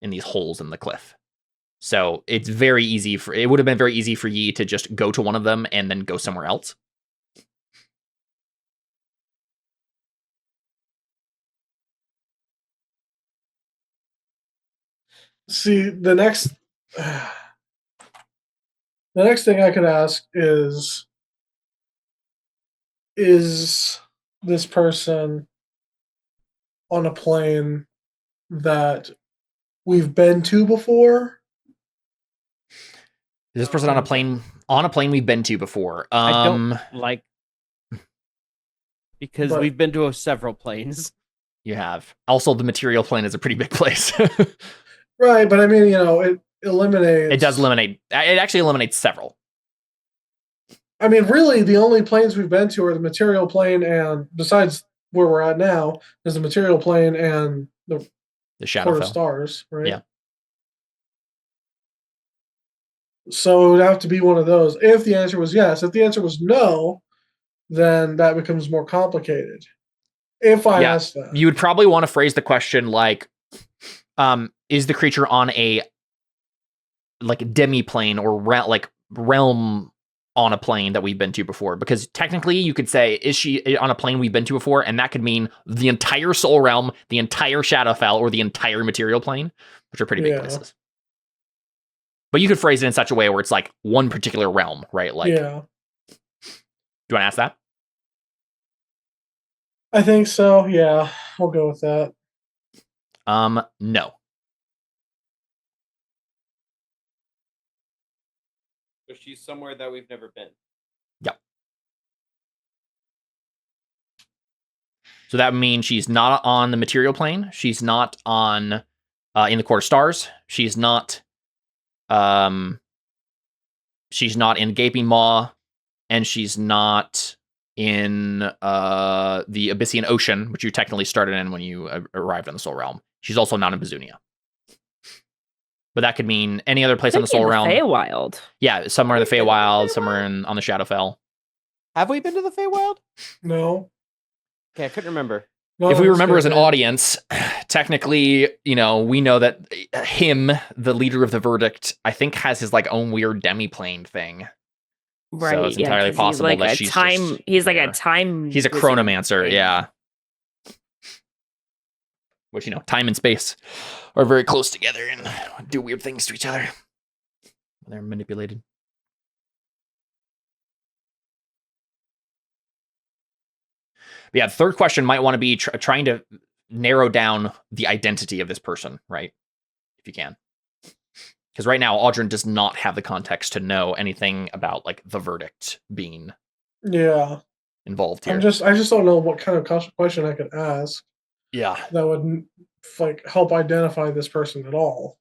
in these holes in the cliff. So it's very easy it would have been very easy for Yi to just go to one of them and then go somewhere else. See, the next thing I could ask is this person on a plane that we've been to before? Is this person on a plane we've been to before? I don't like, because we've been to several planes. You have. Also, the material plane is a pretty big place. Right, but I mean, it eliminates. It does eliminate. It actually eliminates several. I mean, really, the only planes we've been to are the material plane, and besides where we're at now, is the material plane and the Shadowfell stars, right? Yeah. So it would have to be one of those. If the answer was yes, if the answer was no, then that becomes more complicated. If I ask that, you would probably want to phrase the question like, is the creature on a like demi-plane or realm on a plane that we've been to before, because technically you could say, is she on a plane we've been to before? And that could mean the entire Soul Realm, the entire Shadowfell, or the entire Material Plane, which are pretty big places. But you could phrase it in such a way where it's like one particular realm, right? Like, yeah. Do you want to ask that? I think so. Yeah, I'll go with that. No. So she's somewhere that we've never been. Yep. So that means she's not on the Material Plane. She's not on in the Court of Stars. She's not in Gaping Maw, and she's not in the Abyssian Ocean, which you technically started in when you arrived on the Soul Realm. She's also not in Bazunia. But that could mean any other place on the Soul Realm. Feywild. Yeah, somewhere in the Feywild, somewhere on the Shadowfell. Have we been to the Feywild? No. Okay, I couldn't remember. No, if we remember as an audience, technically, we know that him, the leader of the Verdict, I think has his like own weird demiplane thing. Right. So it's entirely possible like that she's he's like a time. He's a chronomancer, yeah. Which, time and space are very close together and do weird things to each other. They're manipulated. But yeah, the third question might want to be trying to narrow down the identity of this person, right? If you can. Because right now, Audryn does not have the context to know anything about, like, the verdict being involved here. I just don't know what kind of question I could ask. Yeah. That would, like, help identify this person at all.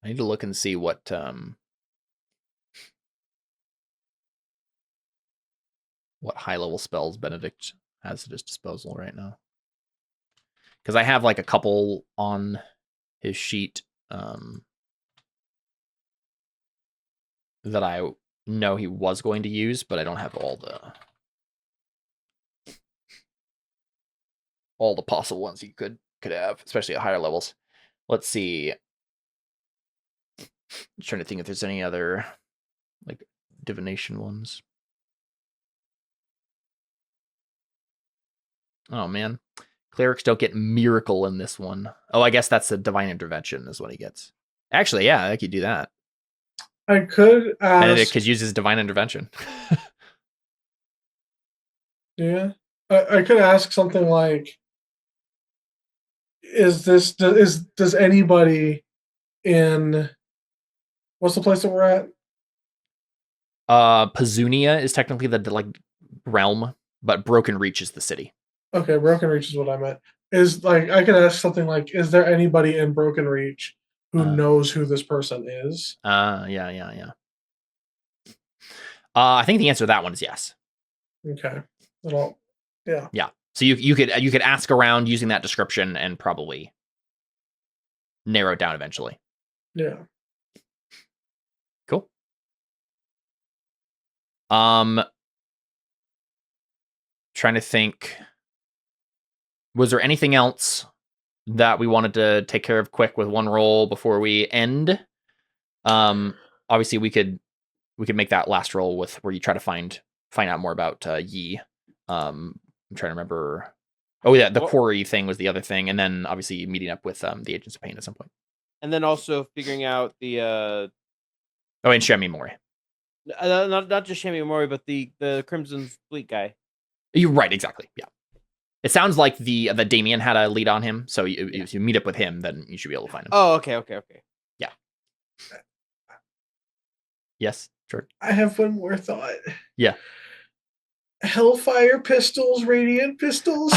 I need to look and see what high-level spells Benedict has at his disposal right now. Because I have like a couple on his sheet that I know he was going to use, but I don't have all the possible ones he could have, especially at higher levels. Let's see. I'm trying to think if there's any other like divination ones. Oh man. Clerics don't get miracle in this one. Oh, I guess that's a divine intervention is what he gets. Actually, yeah, I could do that. I could ask. Benedict could use his divine intervention. Yeah. I could ask something like, does anybody in what's the place that we're at? Pazunia is technically the like realm, but Broken Reach is the city. Okay, Broken Reach is what I meant. Is like I could ask something like, is there anybody in Broken Reach who knows who this person is? Yeah. I think the answer to that one is yes. Okay. Yeah. Yeah. So you could ask around using that description and probably narrow it down eventually. Yeah. Cool. Trying to think. Was there anything else that we wanted to take care of quick with one roll before we end? Obviously we could make that last roll with where you try to find out more about Yi. I'm trying to remember. Oh yeah, the quarry thing was the other thing, and then obviously meeting up with the Agents of Pain at some point. And then also figuring out the and Shami Mori. Not just Shami Mori, but the Crimson Fleet guy. You're right, exactly. Yeah. It sounds like the Damien had a lead on him, so if you meet up with him, then you should be able to find him. Oh, okay. Yeah. Yes, sure. I have one more thought. Yeah. Hellfire pistols, radiant pistols.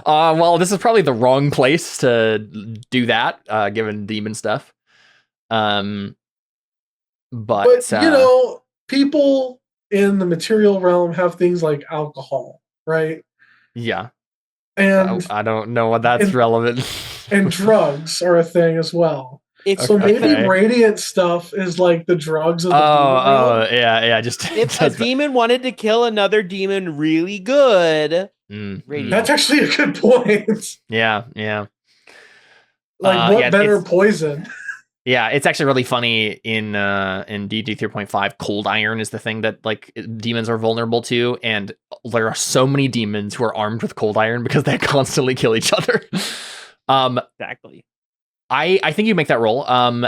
Well, this is probably the wrong place to do that, given demon stuff. But people in the material realm have things like alcohol, right? Yeah. And I don't know what that's relevant. And drugs are a thing as well. So maybe radiant stuff is like the drugs of the demon realm? Yeah. Just if a demon wanted to kill another demon really good, that's actually a good point. Yeah. Like what better poison? Yeah, it's actually really funny in D&D 3.5. Cold iron is the thing that like demons are vulnerable to, and there are so many demons who are armed with cold iron because they constantly kill each other. Exactly. I think you make that roll.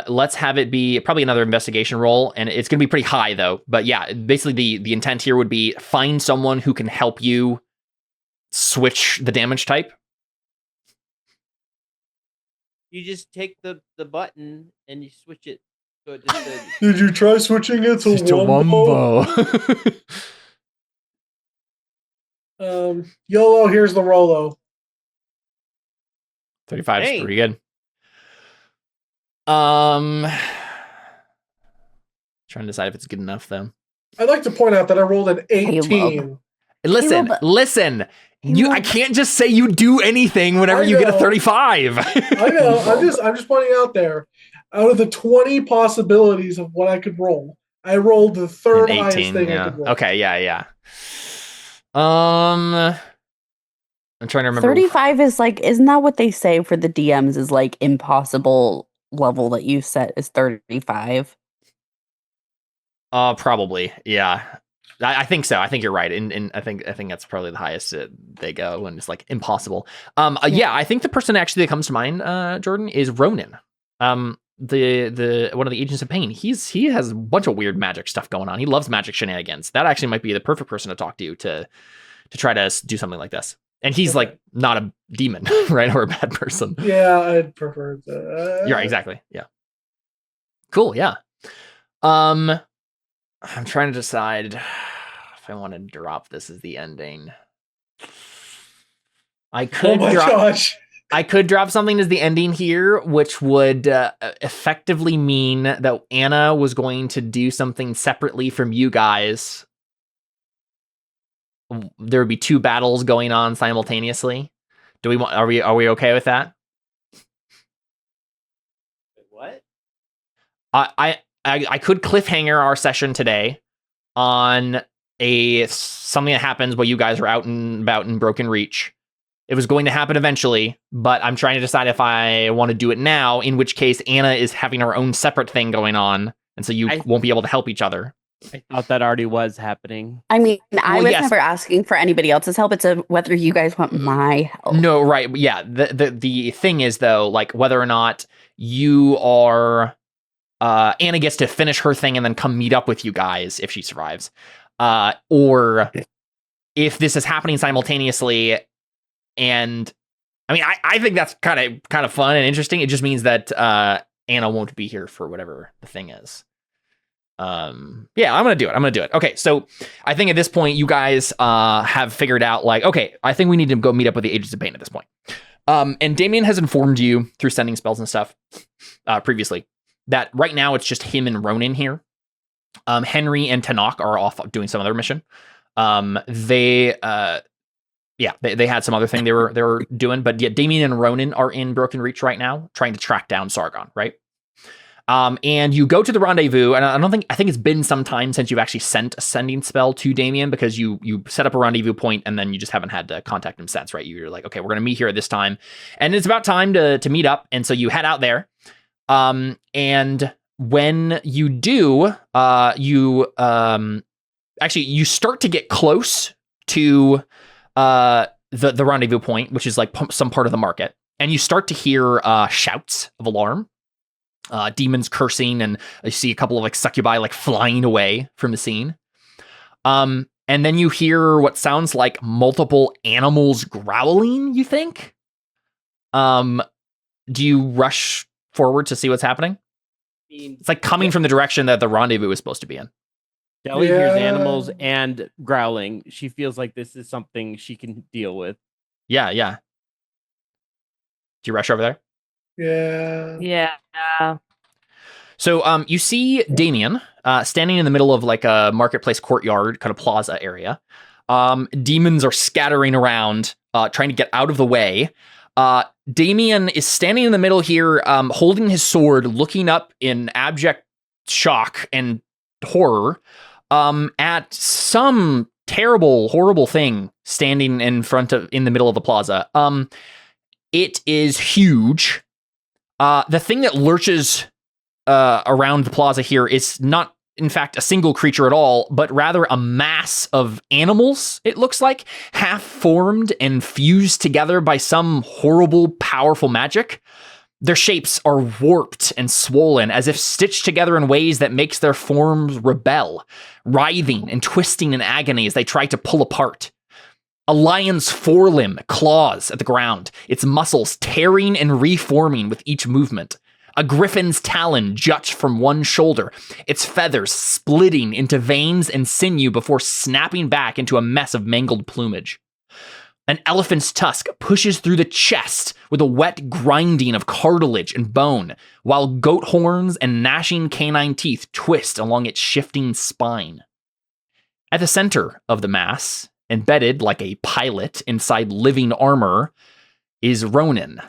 Let's have it be probably another investigation roll, and it's going to be pretty high though. But yeah, basically the intent here would be find someone who can help you switch the damage type. You just take the button and you switch it. So it just Did you try switching it to Wumbo? YOLO, here's the Rolo. 35 is pretty good. Trying to decide if it's good enough though. I'd like to point out that I rolled an 18. Listen. I can't just say you do anything whenever you get a 35. I know. I'm just pointing out there. Out of the 20 possibilities of what I could roll, I rolled the third highest thing I could roll. Okay, yeah. I'm trying to remember. 35 is like, isn't that what they say for the DMs is like impossible level that you set is 35? Probably, yeah. I think so. I think you're right, and I think that's probably the highest they go when it's like impossible. Yeah, I think the person actually that comes to mind, Jordan, is Ronan. The one of the agents of pain. He has a bunch of weird magic stuff going on. He loves magic shenanigans. That actually might be the perfect person to talk to try to do something like this. And he's like not a demon, right, or a bad person. Yeah, I'd prefer that. Yeah, exactly. Yeah. Cool. Yeah. I'm trying to decide if I want to drop this as the ending. I could I could drop something as the ending here, which would effectively mean that Anna was going to do something separately from you guys. There would be two battles going on simultaneously. Are we okay with that? What? I could cliffhanger our session today on something that happens while you guys are out and about in Broken Reach. It was going to happen eventually, but I'm trying to decide if I want to do it now, in which case Anna is having her own separate thing going on, and so you won't be able to help each other. I thought that already was happening. I mean, I was never asking for anybody else's help. It's whether you guys want my help. No, right. Yeah. The thing is, though, like whether or not you are... Anna gets to finish her thing and then come meet up with you guys if she survives. Or if this is happening simultaneously, and I mean, I think that's kind of fun and interesting. It just means that Anna won't be here for whatever the thing is. Yeah, I'm gonna do it. Okay, so I think at this point you guys have figured out, like, okay, I think we need to go meet up with the Agents of Pain at this point. And Damien has informed you through sending spells and stuff previously that right now it's just him and Ronan here. Henry and Tanakh are off doing some other mission. They had some other thing they were doing, but yeah, Damien and Ronan are in Broken Reach right now, trying to track down Sargon, right? And you go to the rendezvous, and I think it's been some time since you've actually sent a sending spell to Damien, because you set up a rendezvous point and then you just haven't had to contact him since, right? You're like, okay, we're gonna meet here at this time, and it's about time to meet up, and so you head out there. And when you do, you start to get close to the rendezvous point, which is like some part of the market, and you start to hear shouts of alarm. Demons cursing, and you see a couple of like succubi like flying away from the scene. And then you hear what sounds like multiple animals growling, you think? Do you rush forward to see what's happening? It's like coming from the direction that the rendezvous is supposed to be in. Deli hears animals and growling. She feels like this is something she can deal with. Yeah. Do you rush over there? Yeah. So you see Damien standing in the middle of like a marketplace courtyard, kind of plaza area. Demons are scattering around, trying to get out of the way. Damien is standing in the middle here, holding his sword, looking up in abject shock and horror at some terrible, horrible thing standing in the middle of the plaza. It is huge. The thing that lurches around the plaza here is not, in fact, a single creature at all, but rather a mass of animals, it looks like, half formed and fused together by some horrible, powerful magic. Their shapes are warped and swollen, as if stitched together in ways that makes their forms rebel, writhing and twisting in agony as they try to pull apart. A lion's forelimb claws at the ground, its muscles tearing and reforming with each movement. A griffin's talon juts from one shoulder, its feathers splitting into veins and sinew before snapping back into a mess of mangled plumage. An elephant's tusk pushes through the chest with a wet grinding of cartilage and bone, while goat horns and gnashing canine teeth twist along its shifting spine. At the center of the mass, embedded like a pilot inside living armor, is Ronan.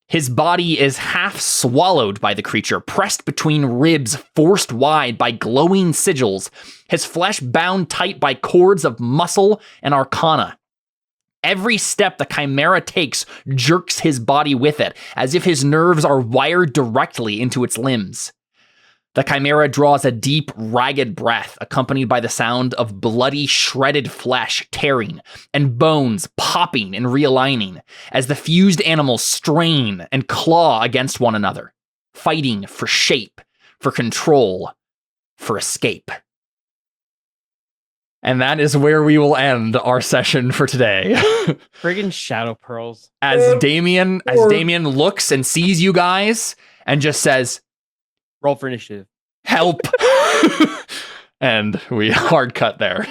His body is half swallowed by the creature, pressed between ribs forced wide by glowing sigils, his flesh bound tight by cords of muscle and arcana. Every step the Chimera takes jerks his body with it, as if his nerves are wired directly into its limbs. The Chimera draws a deep, ragged breath, accompanied by the sound of bloody, shredded flesh tearing and bones popping and realigning as the fused animals strain and claw against one another, fighting for shape, for control, for escape. And that is where we will end our session for today. Friggin' shadow pearls. As Damien looks and sees you guys and just says, roll for initiative. Help! And we hard cut there.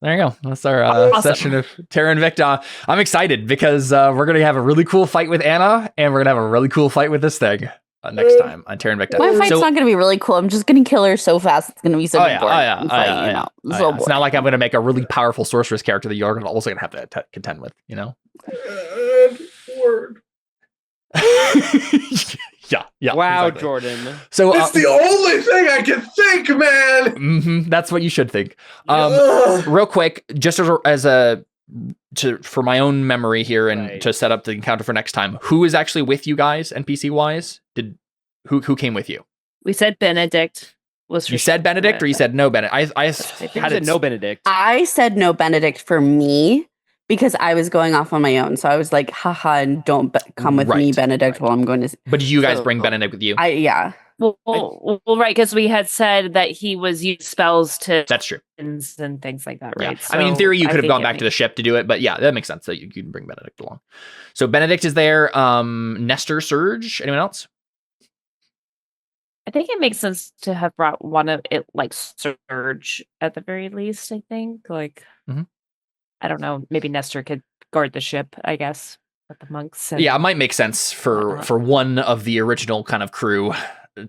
There you go. That's our awesome. session of Terra Invicta. I'm excited because we're going to have a really cool fight with Anna, and we're going to have a really cool fight with this thing next time on Terra Invicta. My fight's not going to be really cool. I'm just going to kill her so fast. It's going to be so boring. It's not like I'm going to make a really powerful sorceress character that you're also going to have to contend with, you know? Word. Yeah. Wow, exactly. Jordan. So it's the only thing I can think, man. That's what you should think. Real quick, just for my own memory here and to set up the encounter for next time, who is actually with you guys NPC wise? Who came with you? We said Benedict. You said Benedict, or you said no Benedict? I said no Benedict. I said no Benedict for me because I was going off on my own. So I was like, haha, and don't come with me, Benedict, while I'm going to. But did you guys bring Benedict with you? Yeah. Well, right, because we had said that he was used spells to. That's true. And things like that, right? Yeah. So I mean, in theory, you could have gone back to the ship to do it, but yeah, that makes sense. So you can bring Benedict along. So Benedict is there. Nestor, Surge, anyone else? I think it makes sense to have brought one of it, like Surge, at the very least. I think, I don't know. Maybe Nestor could guard the ship, I guess, with the monks. Yeah, it might make sense for one of the original kind of crew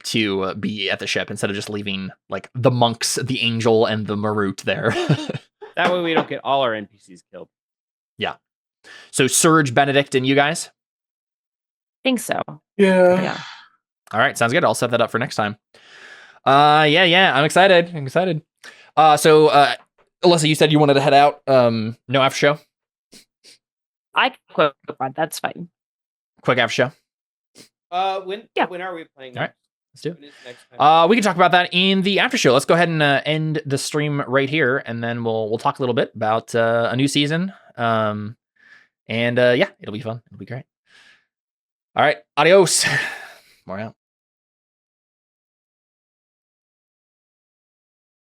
to be at the ship instead of just leaving like the monks, the angel, and the Marut there. That way we don't get all our NPCs killed. Yeah. So Surge, Benedict, and you guys? I think so. Yeah. All right, sounds good. I'll set that up for next time. Yeah. I'm excited. So Alyssa, you said you wanted to head out. No after show? I quote, that's fine. Quick after show? When are we playing? All right, let's do it. We can talk about that in the after show. Let's go ahead and end the stream right here, and then we'll talk a little bit about a new season. It'll be fun. It'll be great. All right, adios. More out.